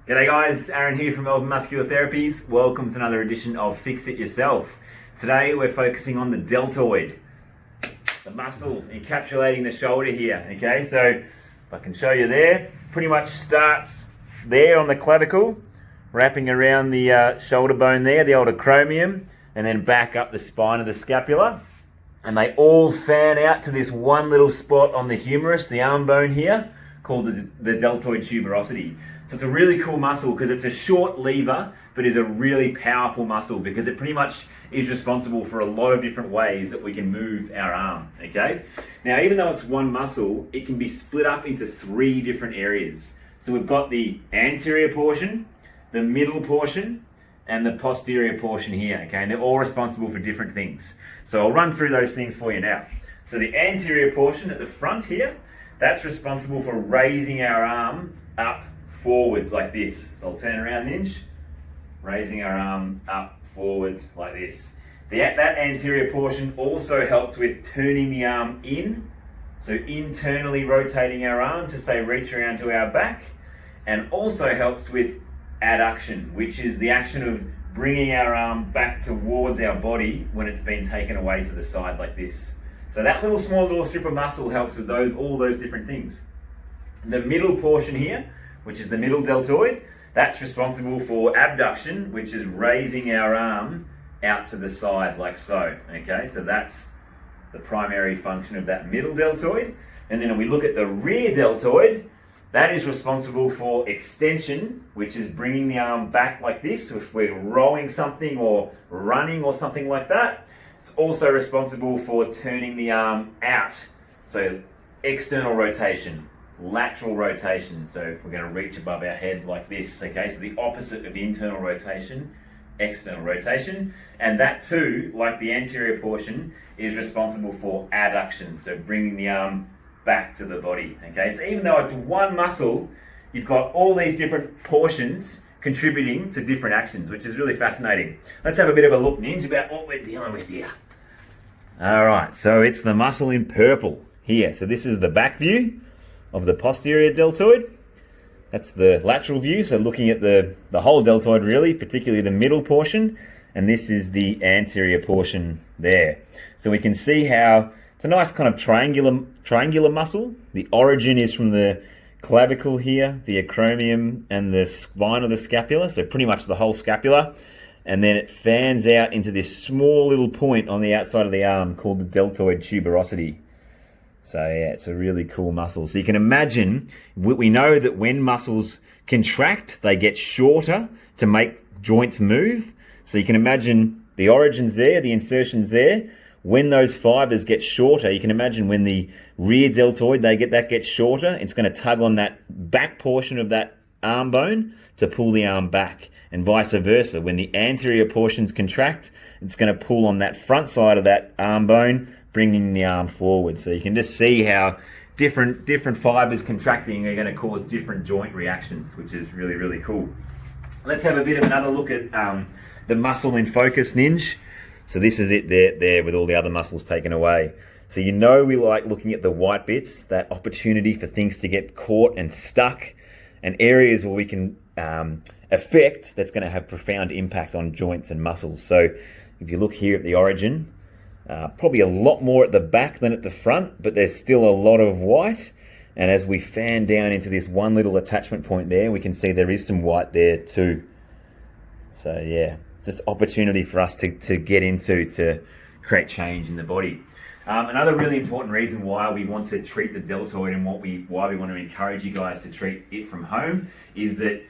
G'day guys, Aaron here from Melbourne Muscular Therapies. Welcome to another edition of Fix It Yourself. Today we're focusing on the deltoid, the muscle encapsulating the shoulder here. Okay, so if I can show you there, pretty much starts there on the clavicle, wrapping around the shoulder bone there, the old acromion, and then back up the spine of the scapula. And they all fan out to this one little spot on the humerus, the arm bone here, called the deltoid tuberosity. So it's a really cool muscle because it's a short lever, but is a really powerful muscle because it pretty much is responsible for a lot of different ways that we can move our arm, okay? Now, even though it's one muscle, it can be split up into three different areas. So we've got the anterior portion, the middle portion, and the posterior portion here, okay? And they're all responsible for different things. So I'll run through those things for you now. So the anterior portion at the front here, that's responsible for raising our arm up forwards like this. So I'll turn around an inch, raising our arm up forwards like this. That anterior portion also helps with turning the arm in, so internally rotating our arm to say reach around to our back, and also helps with adduction, which is the action of bringing our arm back towards our body when it's been taken away to the side like this. So that small little strip of muscle helps with all those different things. The middle portion here, which is the middle deltoid, that's responsible for abduction, which is raising our arm out to the side like so, okay? So that's the primary function of that middle deltoid. And then if we look at the rear deltoid, that is responsible for extension, which is bringing the arm back like this if we're rowing something or running or something like that. It's also responsible for turning the arm out. So external rotation, lateral rotation. So if we're going to reach above our head like this, okay, so the opposite of internal rotation, external rotation. And that too, like the anterior portion, is responsible for adduction, so bringing the arm back to the body, okay? So even though it's one muscle, you've got all these different portions contributing to different actions, which is really fascinating. Let's have a bit of a look, Ninja, about what we're dealing with here. All right, so it's the muscle in purple here. So this is the back view of the posterior deltoid. That's the lateral view, so looking at the whole deltoid really, particularly the middle portion, and this is the anterior portion there. So we can see how it's a nice kind of triangular muscle. The origin is from the clavicle here, the acromion, and the spine of the scapula, so pretty much the whole scapula. And then it fans out into this small little point on the outside of the arm called the deltoid tuberosity. So yeah, it's a really cool muscle. So you can imagine, we know that when muscles contract, they get shorter to make joints move. So you can imagine the origins there, the insertions there. When those fibers get shorter, you can imagine when the rear deltoid, that gets shorter, it's going to tug on that back portion of that arm bone to pull the arm back, and vice versa. When the anterior portions contract, it's going to pull on that front side of that arm bone, bringing the arm forward. So you can just see how different fibers contracting are going to cause different joint reactions, which is really, really cool. Let's have a bit of another look at the muscle in focus, Ninja. So this is it there with all the other muscles taken away. So you know we like looking at the white bits, that opportunity for things to get caught and stuck, and areas where we can affect that's going to have profound impact on joints and muscles. So if you look here at the origin, probably a lot more at the back than at the front, but there's still a lot of white. And as we fan down into this one little attachment point there, we can see there is some white there too. So yeah, just opportunity for us to get into to create change in the body. Another really important reason why we want to treat the deltoid and why we want to encourage you guys to treat it from home is that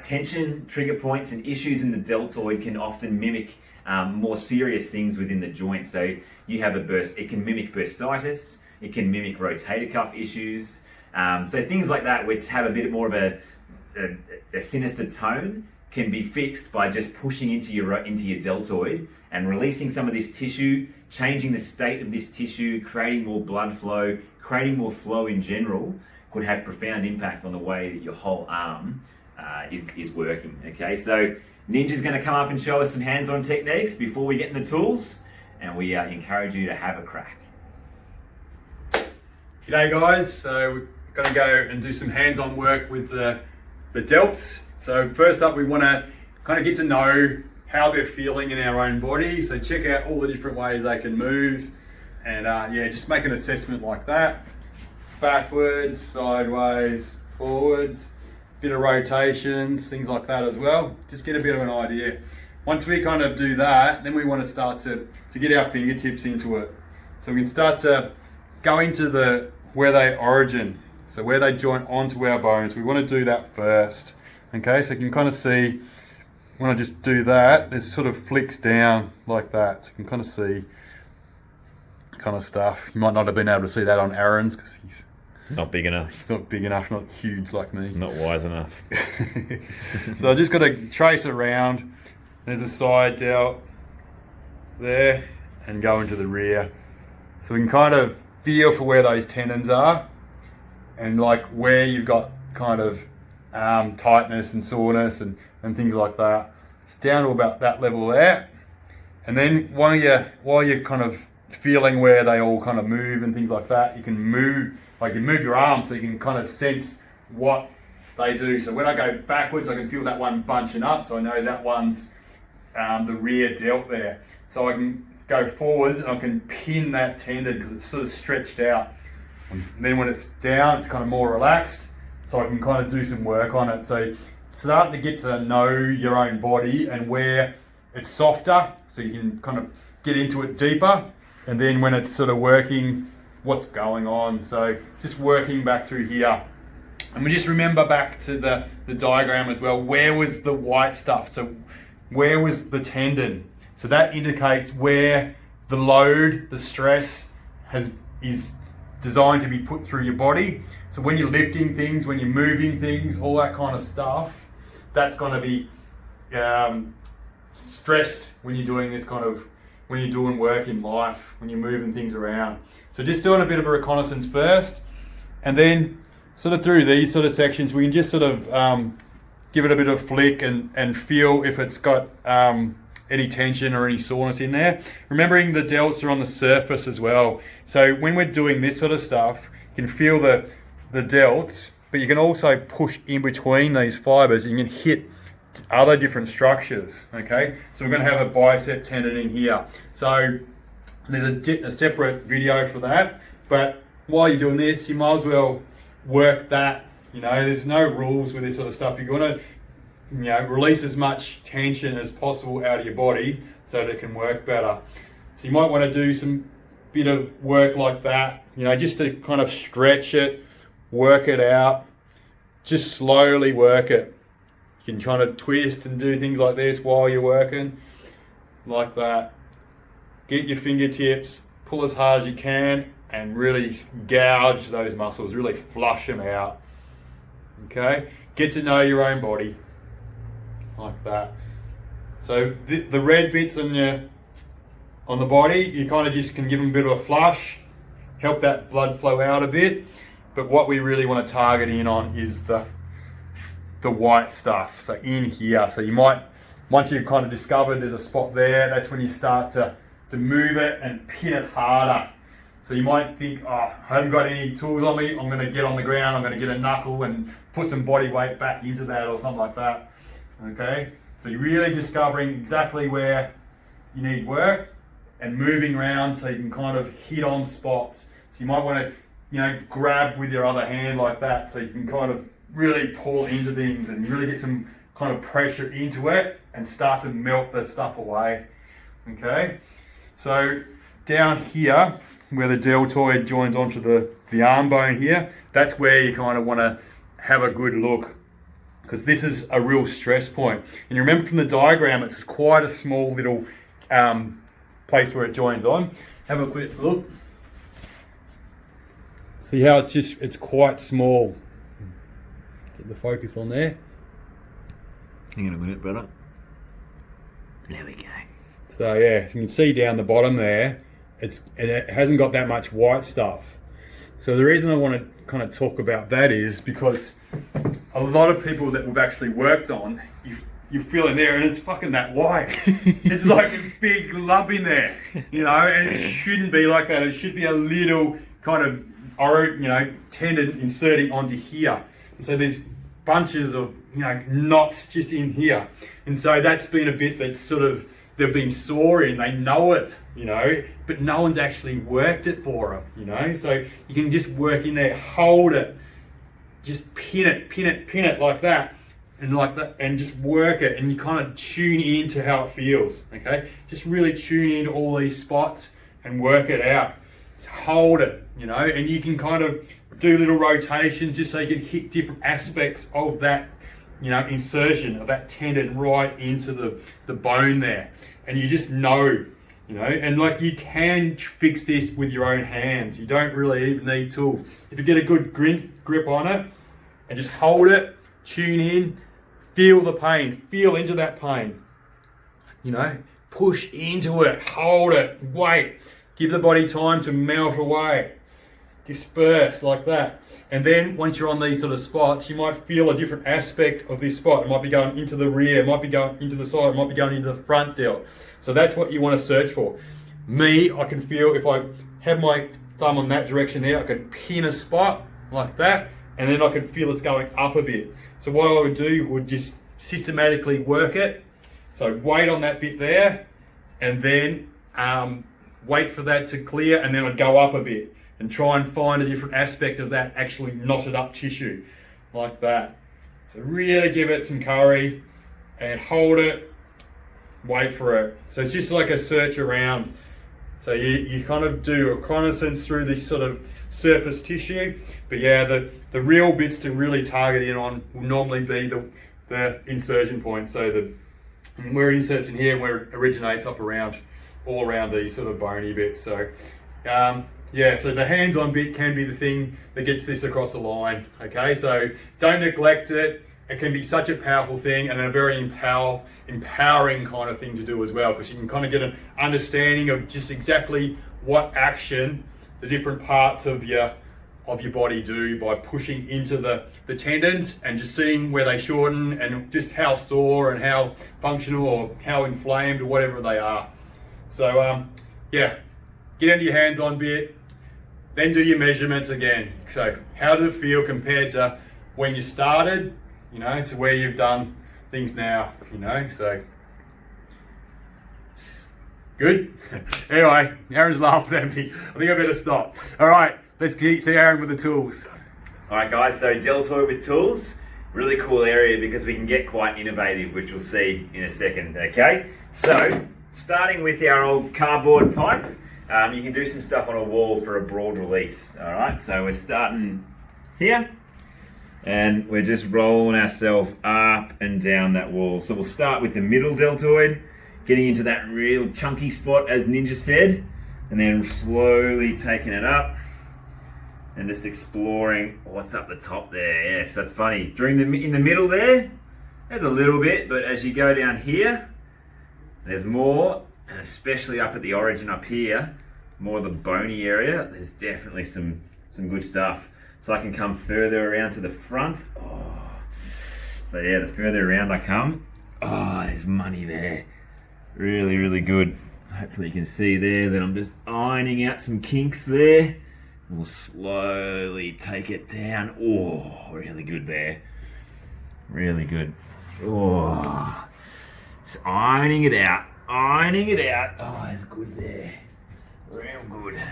tension, trigger points, and issues in the deltoid can often mimic more serious things within the joint. So you have it can mimic bursitis, it can mimic rotator cuff issues. So things like that, which have a bit more of a sinister tone, can be fixed by just pushing into your deltoid and releasing some of this tissue, changing the state of this tissue, creating more blood flow, creating more flow in general, could have profound impact on the way that your whole arm is working, okay? So Ninja's going to come up and show us some hands-on techniques before we get in the tools, and we encourage you to have a crack. G'day guys, so we're going to go and do some hands-on work with the delts. So first up, we want to kind of get to know how they're feeling in our own body. So check out all the different ways they can move, and yeah, just make an assessment like that. Backwards, sideways, forwards, bit of rotations, things like that as well. Just get a bit of an idea. Once we kind of do that, then we want to start to get our fingertips into it. So we can start to go into where they origin, so where they join onto our bones. We want to do that first. Okay, so you can kind of see when I just do that, it sort of flicks down like that. So you can kind of see kind of stuff. You might not have been able to see that on Aaron's because he's not big enough. He's not big enough, not huge like me. Not wise enough. So I just got to trace around. There's a side delt there and go into the rear. So we can kind of feel for where those tendons are and like where you've got kind of tightness and soreness and things like that. It's down to about that level there. And then while you're kind of feeling where they all kind of move and things like that, you can move your arm so you can kind of sense what they do. So when I go backwards, I can feel that one bunching up, so I know that one's the rear delt there. So I can go forwards and I can pin that tendon because it's sort of stretched out. And then when it's down, it's kind of more relaxed, so I can kind of do some work on it. So starting to get to know your own body and where it's softer, so you can kind of get into it deeper. And then when it's sort of working, what's going on. So just working back through here. And we just remember back to the diagram as well. Where was the white stuff? So where was the tendon? So that indicates where the load, the stress is designed to be put through your body. So when you're lifting things, when you're moving things, all that kind of stuff, that's going to be stressed when you're doing this kind of, when you're doing work in life, when you're moving things around. So just doing a bit of a reconnaissance first, and then sort of through these sort of sections, we can just sort of give it a bit of flick and feel if it's got any tension or any soreness in there. Remembering the delts are on the surface as well. So when we're doing this sort of stuff, you can feel the delts, but you can also push in between these fibers and you can hit other different structures, okay? So we're going to have a bicep tendon in here. So there's a separate video for that, but while you're doing this, you might as well work that. You know, there's no rules with this sort of stuff. You're going to, you know, release as much tension as possible out of your body so that it can work better. So you might want to do some bit of work like that, you know, just to kind of stretch it, work it out, just slowly work it. You can try to twist and do things like this while you're working, like that. Get your fingertips, pull as hard as you can, and really gouge those muscles, really flush them out. Okay? Get to know your own body, like that. So the red bits on the body, you kind of just can give them a bit of a flush, help that blood flow out a bit. But what we really want to target in on is the white stuff, so in here. So you might, once you've kind of discovered there's a spot there, that's when you start to move it and pin it harder. So you might think, oh, I haven't got any tools on me, I'm going to get on the ground, I'm going to get a knuckle and put some body weight back into that or something like that. Okay, so you're really discovering exactly where you need work and moving around so you can kind of hit on spots. So you might want to, you know, grab with your other hand like that so you can kind of really pull into things and really get some kind of pressure into it and start to melt the stuff away. Okay, so down here where the deltoid joins onto the arm bone here, that's where you kind of want to have a good look, because this is a real stress point. And you remember from the diagram, it's quite a small little place where it joins on. Have a quick look. See how it's quite small. Get the focus on there. Hang on a minute, brother. There we go. So yeah, you can see down the bottom there, it hasn't got that much white stuff. So the reason I want to kind of talk about that is because a lot of people that we've actually worked on, you feel in there and it's fucking that white. It's like a big lump in there, you know, and it shouldn't be like that. It should be a little kind of, you know, tendon inserting onto here. So there's bunches of, knots just in here. And so that's been a bit that's sort of, they've been sore in, they know it, but no one's actually worked it for them, so you can just work in there, hold it, just pin it like that, and just work it, and you kind of tune into how it feels, okay? Just really tune into all these spots and work it out. Just hold it, and you can kind of do little rotations just so you can hit different aspects of that, insertion of that tendon right into the bone there. And you just know, and like you can fix this with your own hands. You don't really even need tools. If you get a good grip on it and just hold it, tune in, feel the pain, feel into that pain, push into it, hold it, wait, give the body time to melt away, disperse like that. And then once you're on these sort of spots, you might feel a different aspect of this spot. It might be going into the rear, it might be going into the side, it might be going into the front delt. So that's what you want to search for. Me, I can feel if I have my thumb on that direction there, I can pin a spot like that, and then I can feel it's going up a bit. So what I would do would just systematically work it. So wait on that bit there, and then wait for that to clear, and then I'd go up a bit and try and find a different aspect of that actually knotted up tissue like that. So really give it some curry and hold it, wait for it. So it's just like a search around. So you kind of do a reconnaissance through this sort of surface tissue, but yeah, the real bits to really target in on will normally be the insertion point. So where it inserts in here and where it originates up around, all around these sort of bony bits. So yeah, so the hands-on bit can be the thing that gets this across the line, okay? So don't neglect it. It can be such a powerful thing and a very empowering kind of thing to do as well, because you can kind of get an understanding of just exactly what action the different parts of your body do by pushing into the tendons and just seeing where they shorten and just how sore and how functional or how inflamed or whatever they are. So yeah, get into your hands-on bit, then do your measurements again. So how does it feel compared to when you started, to where you've done things now, so good. Anyway, Aaron's laughing at me. I think I better stop. All right, let's see Aaron with the tools. All right, guys, so deltoid with tools, really cool area because we can get quite innovative, which we'll see in a second, okay? So, starting with our old cardboard pipe, you can do some stuff on a wall for a broad release, all right? So we're starting here, and we're just rolling ourselves up and down that wall. So we'll start with the middle deltoid, getting into that real chunky spot, as Ninja said, and then slowly taking it up and just exploring what's up the top there. Yes, that's funny. In the middle there's a little bit, but as you go down here, there's more, and especially up at the origin up here, more of the bony area, there's definitely some good stuff. So I can come further around to the front. Oh. So yeah, the further around I come, there's money there. Really, really good. Hopefully you can see there that I'm just ironing out some kinks there. We'll slowly take it down. Oh, really good there. Really good. Oh, just ironing it out. Oh, it's good there. Real good.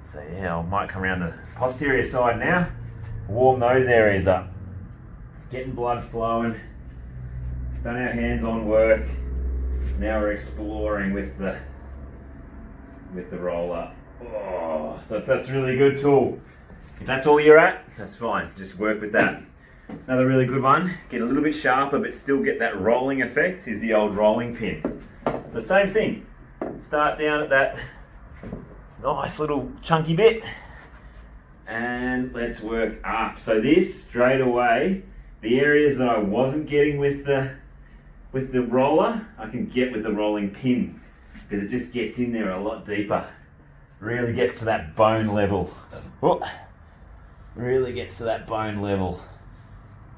So yeah, I might come around the posterior side now. Warm those areas up. Getting blood flowing. Done our hands-on work. Now we're exploring with the roller. Oh, so that's a really good tool. If that's all you're at, that's fine. Just work with that. Another really good one, get a little bit sharper but still get that rolling effect, is the old rolling pin. So same thing. Start down at that nice little chunky bit and let's work up. So this, straight away, the areas that I wasn't getting with the roller, I can get with the rolling pin because it just gets in there a lot deeper. Really gets to that bone level. Oh, really gets to that bone level.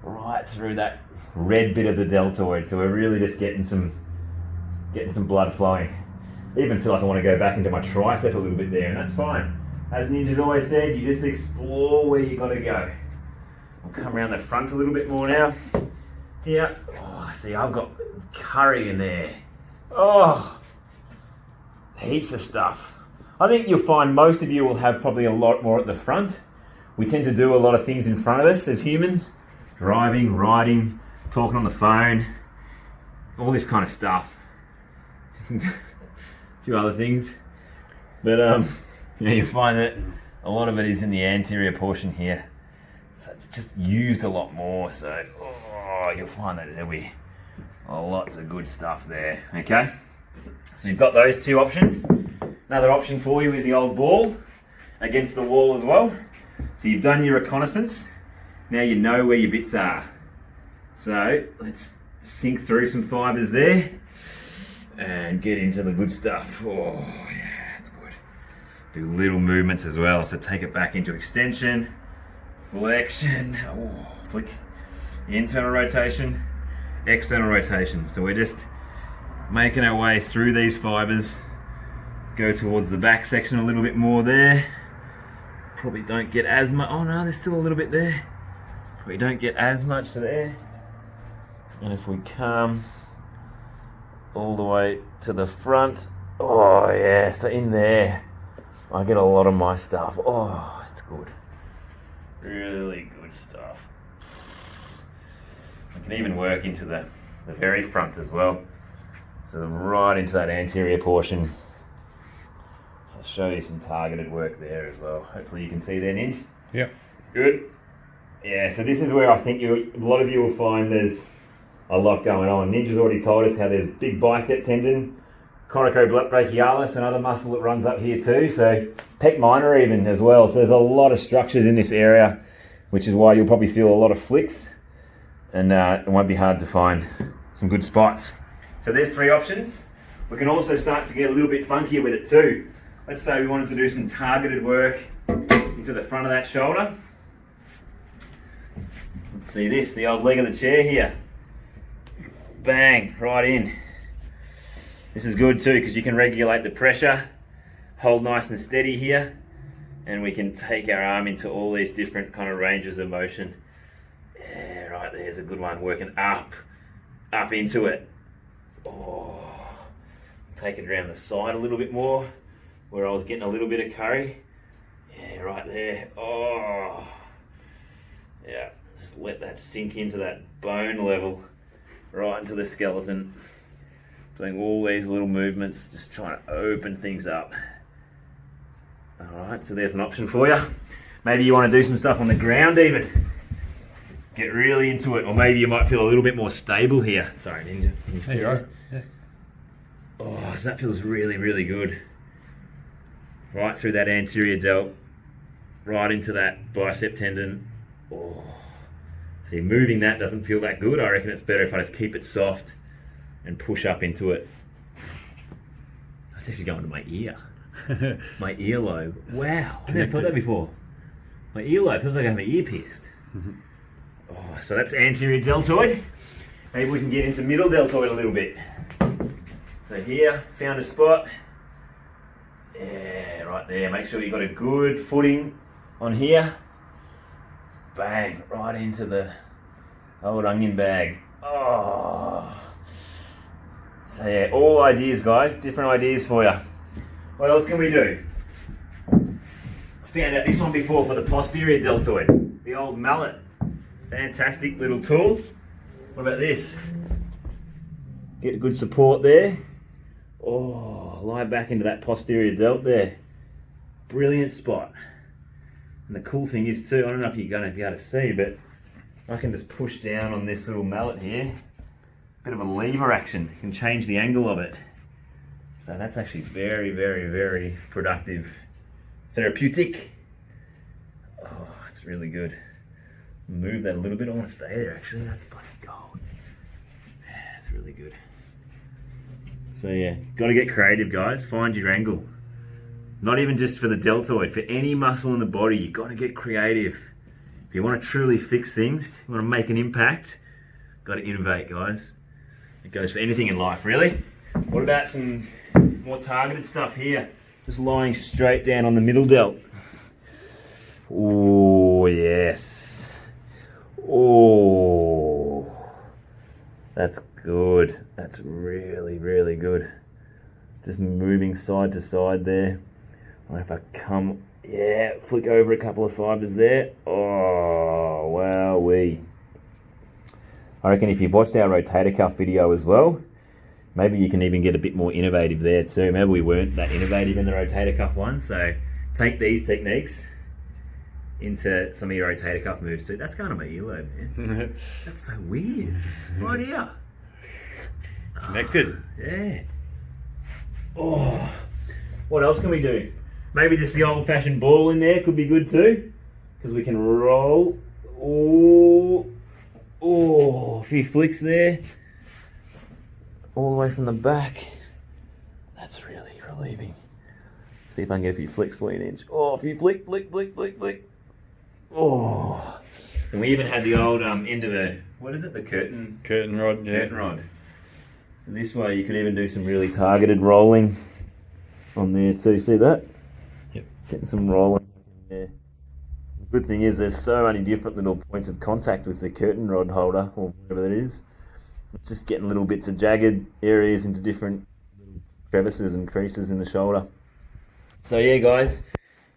Right through that red bit of the deltoid. So we're really just getting some blood flowing. I even feel like I want to go back into my tricep a little bit there, and that's fine. As Ninja's always said, you just explore where you got to go. We'll come around the front a little bit more now. Here. Oh, see, I've got curry in there. Oh, heaps of stuff. I think you'll find most of you will have probably a lot more at the front. We tend to do a lot of things in front of us as humans. Driving, riding, talking on the phone, all this kind of stuff. A few other things. But you'll find that a lot of it is in the anterior portion here. So it's just used a lot more. So you'll find that there'll be lots of good stuff there. Okay? So you've got those two options. Another option for you is the old ball against the wall as well. So you've done your reconnaissance. Now you know where your bits are. So let's sink through some fibres there and get into the good stuff. Oh yeah, that's good. Do little movements as well. So take it back into extension, flexion, flick, internal rotation, external rotation. So we're just making our way through these fibres. Go towards the back section a little bit more there. Probably don't get as much. Oh no, there's still a little bit there. We don't get as much there. And if we come all the way to the front, oh yeah, so in there, I get a lot of my stuff. Oh, it's good. Really good stuff. I can even work into the very front as well. So right into that anterior portion. So I'll show you some targeted work there as well. Hopefully you can see there, Ninj. Yep. It's good. Yeah, so this is where I think a lot of you will find there's a lot going on. Ninja's already told us how there's big bicep tendon, coracobrachialis, another muscle that runs up here too. So pec minor even as well. So there's a lot of structures in this area, which is why you'll probably feel a lot of flicks, and it won't be hard to find some good spots. So there's three options. We can also start to get a little bit funkier with it too. Let's say we wanted to do some targeted work into the front of that shoulder. Let's see this, the old leg of the chair here. Bang, right in. This is good too because you can regulate the pressure, hold nice and steady here, and we can take our arm into all these different kind of ranges of motion. Yeah, right, there's a good one, working up into it. Oh, take it around the side a little bit more, where I was getting a little bit of curry. Yeah, right there. Oh, yeah. Just let that sink into that bone level, right into the skeleton. Doing all these little movements, just trying to open things up. Alright, so there's an option for you. Maybe you want to do some stuff on the ground even. Get really into it, or maybe you might feel a little bit more stable here. Sorry, Ninja. Can you see there you that? go. Yeah. Oh, so that feels really, really good. Right through that anterior delt, right into that bicep tendon. Oh. See, moving that doesn't feel that good. I reckon it's better if I just keep it soft and push up into it. That's actually going to my ear. My earlobe. Wow, I never felt that before. My earlobe feels like I have my ear pierced. Oh, so that's anterior deltoid. Maybe we can get into middle deltoid a little bit. So here, found a spot. Yeah, right there. Make sure you've got a good footing on here. Bang, right into the old onion bag. Oh. So yeah, all ideas, guys. Different ideas for you. What else can we do? I found out this one before for the posterior deltoid. The old mallet. Fantastic little tool. What about this? Get good support there. Oh, lie back into that posterior delt there. Brilliant spot. And the cool thing is too, I don't know if you're going to be able to see, but I can just push down on this little mallet here. Bit of a lever action. You can change the angle of it. So that's actually very, very, very productive. Therapeutic. Oh, it's really good. Move that a little bit. I want to stay there actually. That's bloody gold. Yeah, it's really good. So yeah, got to get creative, guys. Find your angle. Not even just for the deltoid, for any muscle in the body, you've got to get creative. If you want to truly fix things, you want to make an impact, got to innovate, guys. It goes for anything in life, really. What about some more targeted stuff here? Just lying straight down on the middle delt. Oh, yes. Oh, that's good. That's really, really good. Just moving side to side there. And if I come, yeah, flick over a couple of fibers there. Oh, wowee. I reckon if you've watched our rotator cuff video as well, maybe you can even get a bit more innovative there too. Maybe we weren't that innovative in the rotator cuff one, so take these techniques into some of your rotator cuff moves too. That's going on my earlobe, man. That's so weird. Right here. Connected. Yeah. Oh, what else can we do? Maybe just the old-fashioned ball in there could be good too, because we can roll. Oh, a few flicks there, all the way from the back. That's really relieving. See if I can get a few flicks for you, an inch. Oh, a few flick. Oh, and we even had the old end of a, what is it? The curtain rod. Yeah. Curtain rod. This way you could even do some really targeted rolling on there too. See that? Yep. Getting some rolling in there. The good thing is there's so many different little points of contact with the curtain rod holder or whatever that is. It's just getting little bits of jagged areas into different crevices and creases in the shoulder. So yeah, guys,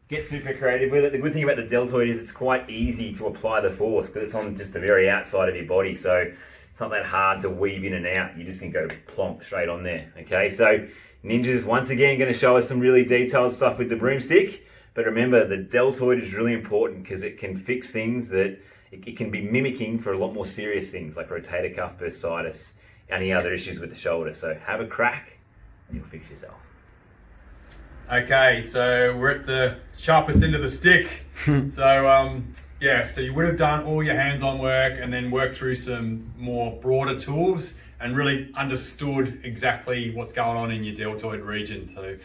get super creative with it. The good thing about the deltoid is it's quite easy to apply the force because it's on just the very outside of your body. So it's not that hard to weave in and out. You just can go plonk straight on there. Okay, so Ninja's once again going to show us some really detailed stuff with the broomstick. But remember, the deltoid is really important because it can fix things that it can be mimicking for a lot more serious things like rotator cuff bursitis, any other issues with the shoulder. So have a crack and you'll fix yourself. Okay, so we're at the sharpest end of the stick. So you would have done all your hands-on work and then worked through some more broader tools and really understood exactly what's going on in your deltoid region. So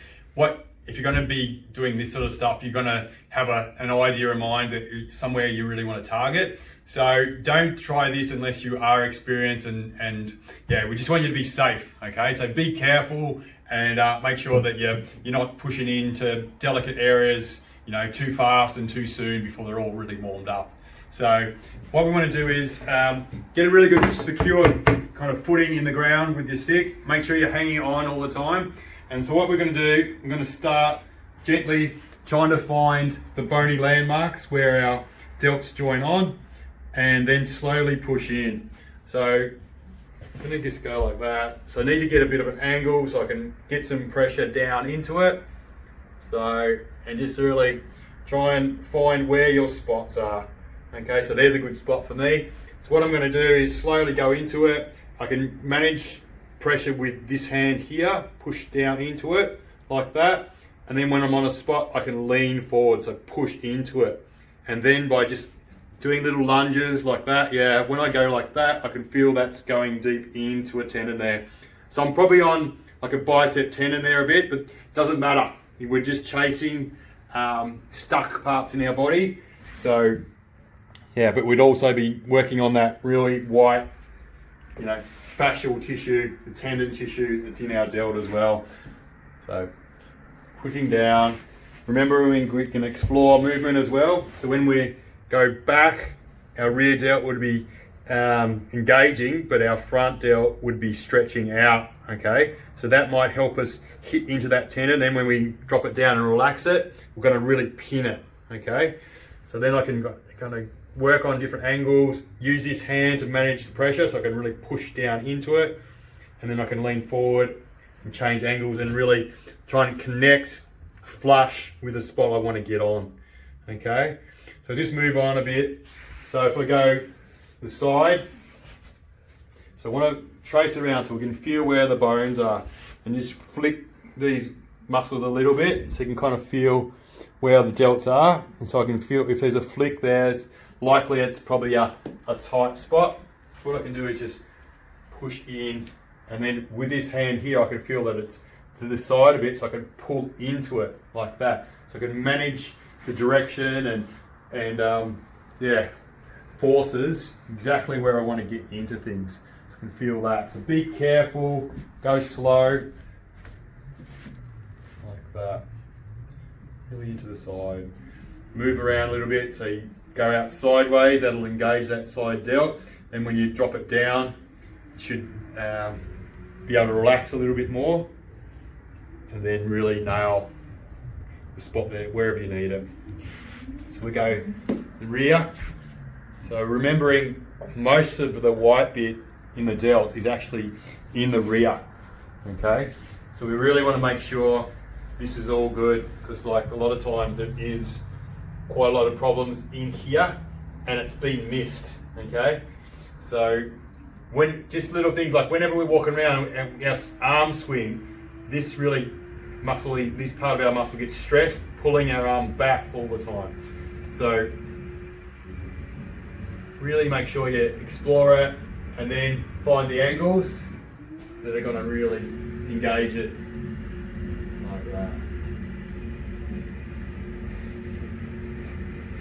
if you're going to be doing this sort of stuff, you're going to have an idea in mind that somewhere you really want to target. So don't try this unless you are experienced and we just want you to be safe. Okay, so be careful and make sure that you're not pushing into delicate areas, too fast and too soon before they're all really warmed up. So what we want to do is get a really good secure kind of footing in the ground with your stick. Make sure you're hanging on all the time. And so what we're going to do, we're going to start gently trying to find the bony landmarks where our delts join on and then slowly push in. So I'm going to just go like that. So I need to get a bit of an angle so I can get some pressure down into it. And just really try and find where your spots are. Okay, so there's a good spot for me. So what I'm going to do is slowly go into it. I can manage pressure with this hand here, push down into it like that, and then when I'm on a spot I can lean forward, so push into it, and then by just doing little lunges like that, when I go like that I can feel that's going deep into a tendon there. So I'm probably on like a bicep tendon there a bit, but it doesn't matter, we're just chasing stuck parts in our body. So but we'd also be working on that really white fascial tissue, the tendon tissue that's in our delt as well. So pushing down. Remember, we can explore movement as well. So when we go back, our rear delt would be engaging, but our front delt would be stretching out. Okay, so that might help us hit into that tendon. Then when we drop it down and relax it, we're going to really pin it. Okay, so then I can kind of work on different angles, use this hand to manage the pressure so I can really push down into it, and then I can lean forward and change angles and really try and connect flush with the spot I want to get on. Okay, so just move on a bit. So if we go the side, so I want to trace around so we can feel where the bones are and just flick these muscles a little bit so you can kind of feel where the delts are, and so I can feel if there's a flick there, it's likely it's probably a tight spot. So what I can do is just push in, and then with this hand here I can feel that it's to the side a bit, so I can pull into it like that. So I can manage the direction and forces exactly where I want to get into things. So I can feel that. So be careful, go slow, like that. Really into the side. Move around a little bit so you go out sideways, that'll engage that side delt. Then when you drop it down, it should be able to relax a little bit more, and then really nail the spot there wherever you need it. So we go the rear. So remembering most of the white bit in the delt is actually in the rear. Okay, so we really want to make sure this is all good, because like a lot of times it is quite a lot of problems in here and it's been missed. Okay, so when just little things like whenever we're walking around and our arm swing, this really muscle, this part of our muscle gets stressed, pulling our arm back all the time. So really make sure you explore it and then find the angles that are going to really engage it like that.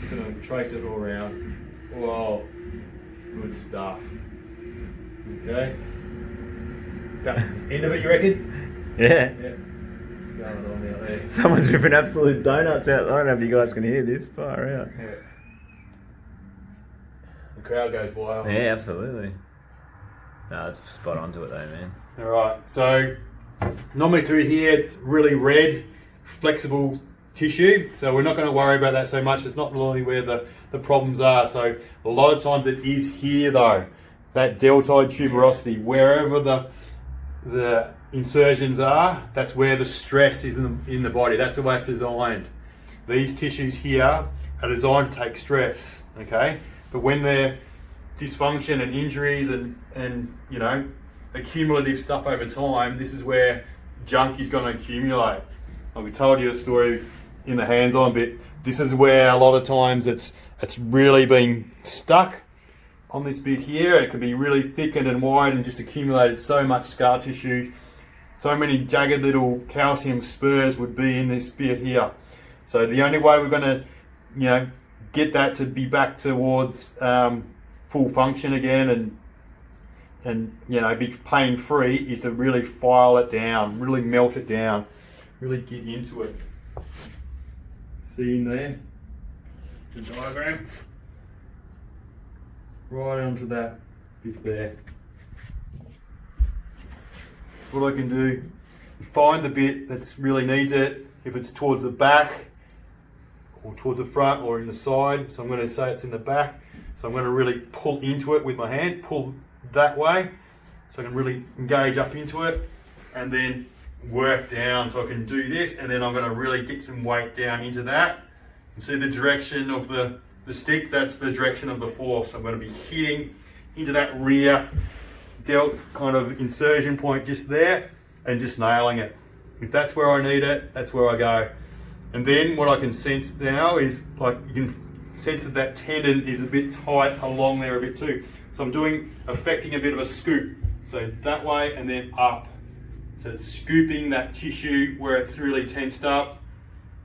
Going to trace it all around. Whoa, good stuff. Okay. That end of it, you reckon? Yeah. Yeah. What's going on out there? Someone's ripping absolute donuts out. I don't know if you guys can hear this. Far out. Yeah. The crowd goes wild. Yeah, absolutely. No, that's spot on to it though, man. All right, so normally through here it's really red, flexible tissue, so we're not going to worry about that so much. It's not really where the problems are. So a lot of times it is here though, that deltoid tuberosity, wherever the insertions are, that's where the stress is in the body. That's the way it's designed. These tissues here are designed to take stress, okay? But when they're dysfunction and injuries and you know, accumulative stuff over time, this is where junk is going to accumulate. Like we told you a story in the hands-on bit. This is where a lot of times it's really been stuck on this bit here. It can be really thickened and wide and just accumulated so much scar tissue. So many jagged little calcium spurs would be in this bit here. So the only way we're going to, you know, get that to be back towards full function again and you know, be pain free is to really file it down, really melt it down, really get into it. See in there, the diagram, right onto that bit there. What I can do, find the bit that really needs it, if it's towards the back or towards the front or in the side. So I'm going to say it's in the back. So I'm going to really pull into it with my hand, pull that way, so I can really engage up into it and then work down. So I can do this and then I'm going to really get some weight down into that. You see the direction of the stick, that's the direction of the force. So I'm going to be hitting into that rear delt kind of insertion point just there and just nailing it. If that's where I need it, that's where I go. And then what I can sense now is, like, you can sense that tendon is a bit tight along there a bit too. So I'm affecting a bit of a scoop. So that way and then up. So it's scooping that tissue where it's really tensed up,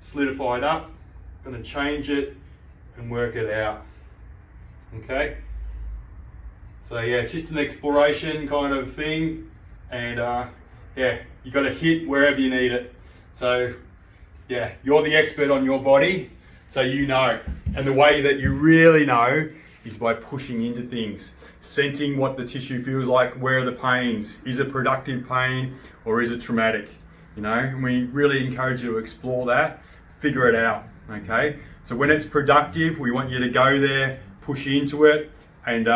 solidified up. I'm going to change it and work it out. Okay. So yeah, it's just an exploration kind of thing. And yeah, you got to hit wherever you need it. So yeah, you're the expert on your body, so you know. And the way that you really know is by pushing into things, sensing what the tissue feels like, where are the pains, is it productive pain or is it traumatic? You know, and we really encourage you to explore that, figure it out, okay? So when it's productive, we want you to go there, push into it, and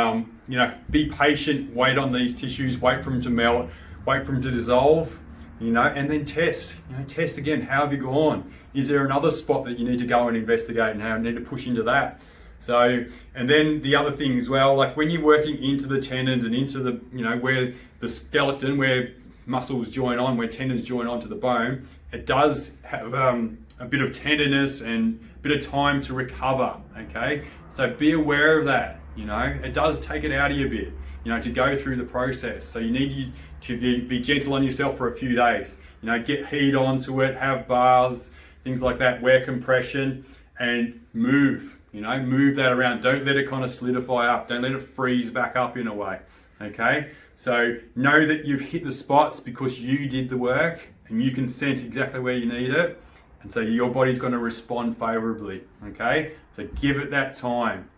you know, be patient, wait on these tissues, wait for them to melt, wait for them to dissolve, you know, and then test. You know, test again. How have you gone? Is there another spot that you need to go and investigate and how you need to push into that? So, and then the other thing as well, like when you're working into the tendons and into the, you know, where the skeleton, where muscles join on, where tendons join onto the bone, it does have a bit of tenderness and a bit of time to recover, okay? So be aware of that, you know. It does take it out of you a bit, you know, to go through the process. So you need to be gentle on yourself for a few days. You know, get heat onto it, have baths, things like that, wear compression and move, you know, move that around. Don't let it kind of solidify up. Don't let it freeze back up in a way, okay? So know that you've hit the spots because you did the work and you can sense exactly where you need it And so your body's going to respond favorably, okay? So give it that time,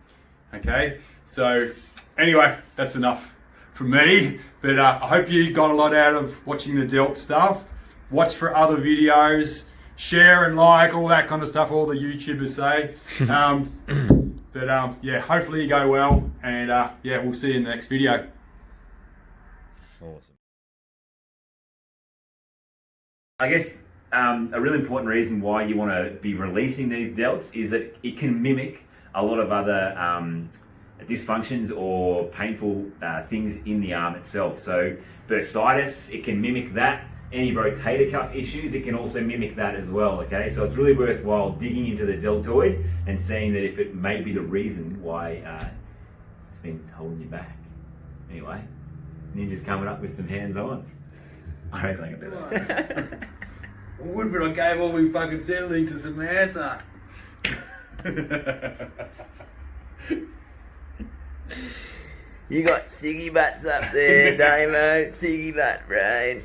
okay? So anyway, that's enough from me. But I hope you got a lot out of watching the delt stuff. Watch for other videos, share and like, all that kind of stuff, all the YouTubers say. Yeah, hopefully you go well. And yeah, we'll see you in the next video. Awesome. I guess a really important reason why you want to be releasing these delts is that it can mimic a lot of other dysfunctions or painful things in the arm itself. So bursitis, it can mimic that. Any rotator cuff issues, it can also mimic that as well, okay? So it's really worthwhile digging into the deltoid and seeing that if it may be the reason why it's been holding you back. Anyway, Ninja's coming up with some hands-on. I reckon I can do that. I would, but I gave all my fucking settling to Samantha. You got Siggy butts up there, Damo. Siggy butt, brain.